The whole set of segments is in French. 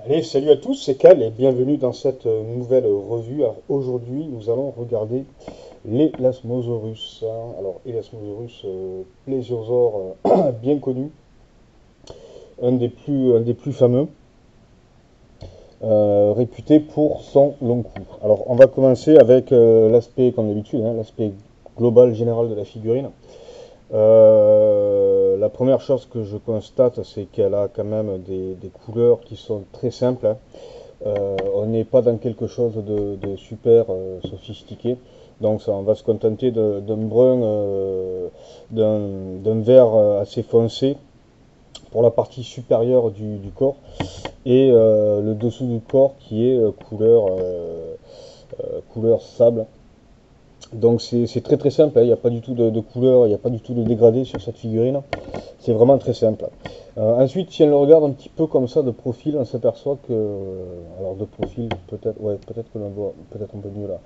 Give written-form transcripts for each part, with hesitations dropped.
Allez, salut à tous, c'est Cal et bienvenue dans cette nouvelle revue. Alors aujourd'hui, nous allons regarder l'Elasmosaurus. Alors, Elasmosaurus, plésiosaure bien connu, un des plus fameux, réputé pour son long cou. Alors, on va commencer avec l'aspect, comme d'habitude, l'aspect global général de la figurine. La première chose que je constate, c'est qu'elle a quand même des couleurs qui sont très simples, hein. On n'est pas dans quelque chose de super sophistiqué. Donc ça, on va se contenter d'un brun, d'un vert assez foncé pour la partie supérieure du corps et le dessous du corps qui est couleur sable. Donc c'est très très simple, hein. Il n'y a pas du tout de couleur, il n'y a pas du tout de dégradé sur cette figurine. C'est vraiment très simple. Ensuite, si on le regarde un petit peu comme ça de profil, on s'aperçoit que, alors de profil, peut-être, ouais, peut-être que l'on voit, peut-être un peu mieux là.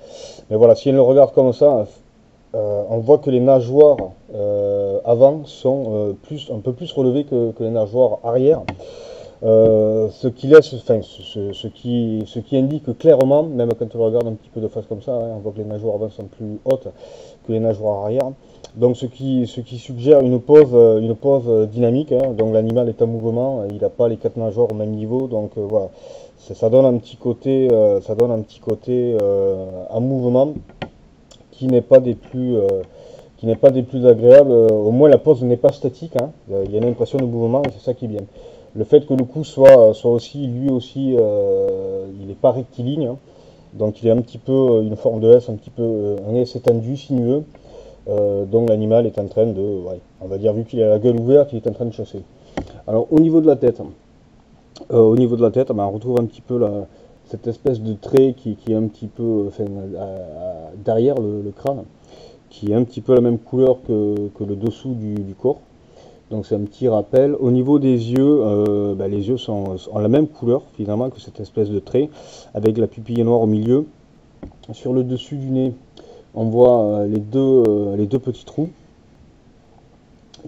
Mais voilà, si on le regarde comme ça, on voit que les nageoires avant sont un peu plus relevées que les nageoires arrière. Ce qui laisse, enfin, ce qui indique clairement, même quand on le regarde un petit peu de face comme ça, hein, on voit que les nageoires avant sont plus hautes que les nageoires arrière. Donc ce qui suggère une pose dynamique, hein. Donc l'animal est en mouvement, il n'a pas les quatre nageoires au même niveau, donc voilà, ça donne un petit côté, en mouvement qui n'est pas des plus, agréables. Au moins la pose n'est pas statique, hein. Il y a une impression de mouvement et c'est ça qui est bien. Le fait que le cou soit aussi, lui aussi, il n'est pas rectiligne, hein. Donc il est un petit peu une forme de S, un petit peu un S étendu, sinueux. Donc l'animal est en train de, ouais, on va dire, vu qu'il a la gueule ouverte, il est en train de chasser. Alors au niveau de la tête, ben, on retrouve un petit peu cette espèce de trait qui est un petit peu, enfin, derrière le crâne, qui est un petit peu la même couleur que le dessous du corps. Donc c'est un petit rappel. Au niveau des yeux, ben, les yeux ont la même couleur finalement que cette espèce de trait, avec la pupille noire au milieu. Sur le dessus du nez, on voit les deux petits trous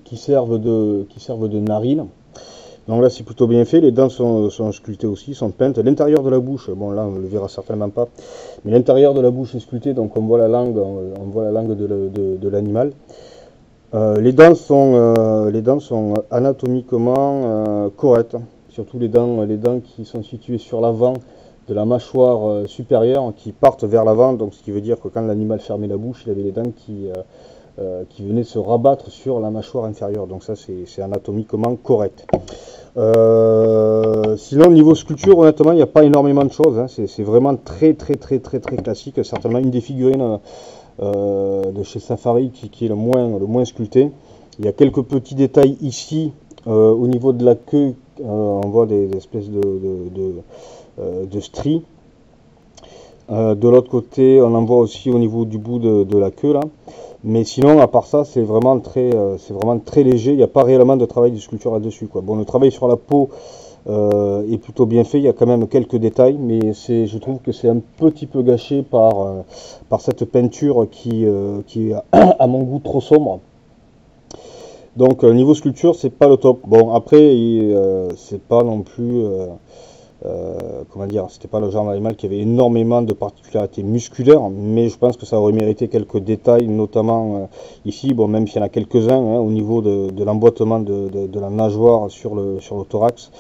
qui servent de narines. Donc là c'est plutôt bien fait, les dents sont sculptées aussi, sont peintes. L'intérieur de la bouche, bon là on ne le verra certainement pas, mais l'intérieur de la bouche est sculpté, donc on voit la langue, de l'animal. Les dents sont anatomiquement correctes, surtout les dents qui sont situées sur l'avant de la mâchoire supérieure, qui partent vers l'avant, donc ce qui veut dire que quand l'animal fermait la bouche, il avait les dents qui venaient se rabattre sur la mâchoire inférieure, donc ça c'est anatomiquement correct. Sinon, niveau sculpture, honnêtement, il n'y a pas énormément de choses, hein. C'est vraiment très très très très très classique, certainement une des figurines de chez Safari qui est le moins sculpté. Il y a quelques petits détails ici au niveau de la queue, on voit des espèces de stries. De l'autre côté, on en voit aussi au niveau du bout de la queue là. Mais sinon, à part ça, c'est vraiment très léger. Il n'y a pas réellement de travail de sculpture là-dessus, quoi. Bon, le travail sur la peau est plutôt bien fait. Il y a quand même quelques détails, mais je trouve que c'est un petit peu gâché par cette peinture qui est à mon goût trop sombre. Donc niveau sculpture, c'est pas le top. Bon, après, c'est pas non plus, comment dire, c'était pas le genre d'animal qui avait énormément de particularités musculaires, mais je pense que ça aurait mérité quelques détails, notamment ici, bon, même s'il y en a quelques-uns, hein, au niveau de l'emboîtement de la nageoire sur le thorax,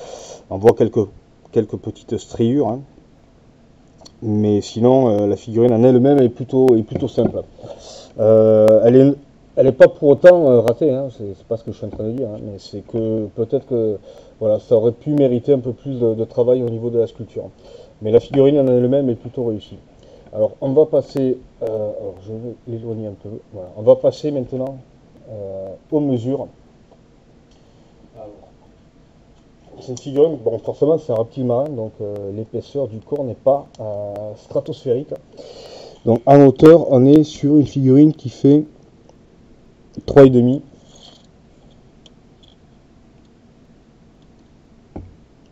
on voit quelques petites striures, hein. Mais sinon, la figurine en elle-même est plutôt simple. Elle est pas pour autant ratée, hein, c'est pas ce que je suis en train de dire, hein, mais c'est que peut-être que voilà, ça aurait pu mériter un peu plus de travail au niveau de la sculpture. Mais la figurine en elle-même est plutôt réussie. Alors on va passer, alors je vais l'éloigner un peu, voilà. On va passer maintenant aux mesures. Alors, cette figurine, bon forcément c'est un reptile marin, donc l'épaisseur du corps n'est pas stratosphérique. Donc en hauteur, on est sur une figurine qui fait 3,5.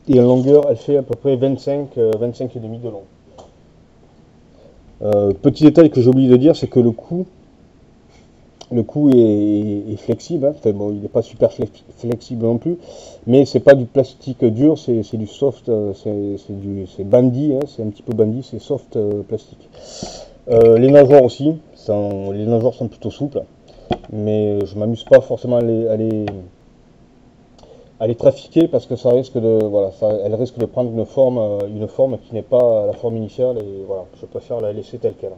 Et en longueur, elle fait à peu près 25,5 de long. Petit détail que j'ai oublié de dire, c'est que le cou Le cou est flexible, hein. Enfin, bon, il n'est pas super flexible non plus, mais c'est pas du plastique dur, c'est du soft, c'est bandy, hein, c'est un petit peu bandy, c'est soft plastique. Les nageoires aussi, les nageoires sont plutôt souples, mais je m'amuse pas forcément à les trafiquer parce que ça risque de, voilà, elle risque de prendre une forme qui n'est pas la forme initiale et voilà, je préfère la laisser telle qu'elle.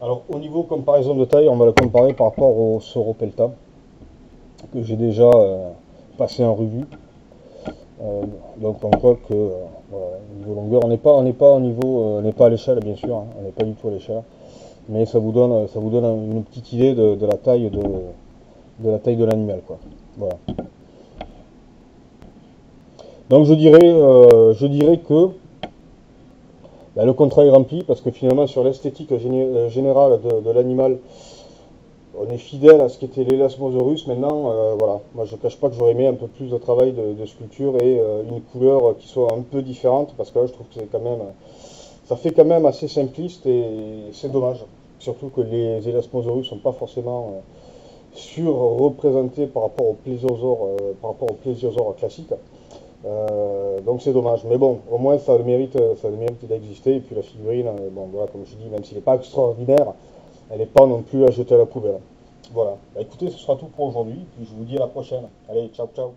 Alors au niveau comparaison de taille, on va la comparer par rapport au Soro Pelta que j'ai déjà passé en revue. Euh, donc on voit que voilà, niveau longueur, on n'est pas au niveau, on n'est pas à l'échelle bien sûr, hein, on n'est pas du tout à l'échelle, mais ça vous donne une petite idée de la taille de l'animal quoi. Voilà. Donc je dirais que bah, le contrat est rempli parce que finalement sur l'esthétique générale de l'animal, on est fidèle à ce qu'était l'Elasmosaurus. Maintenant, voilà, moi je ne cache pas que j'aurais aimé un peu plus de travail de sculpture et une couleur qui soit un peu différente parce que là je trouve que ça fait quand même assez simpliste et c'est dommage. Surtout que les Elasmosaurus sont pas forcément surreprésentés par rapport aux plésiosaures classiques. Donc c'est dommage, mais bon, au moins ça a le mérite d'exister. Et puis la figurine, bon voilà, comme je dis, même s'il n'est pas extraordinaire, elle n'est pas non plus à jeter à la poubelle. Voilà. Bah, écoutez, ce sera tout pour aujourd'hui. Puis je vous dis à la prochaine. Allez, ciao, ciao.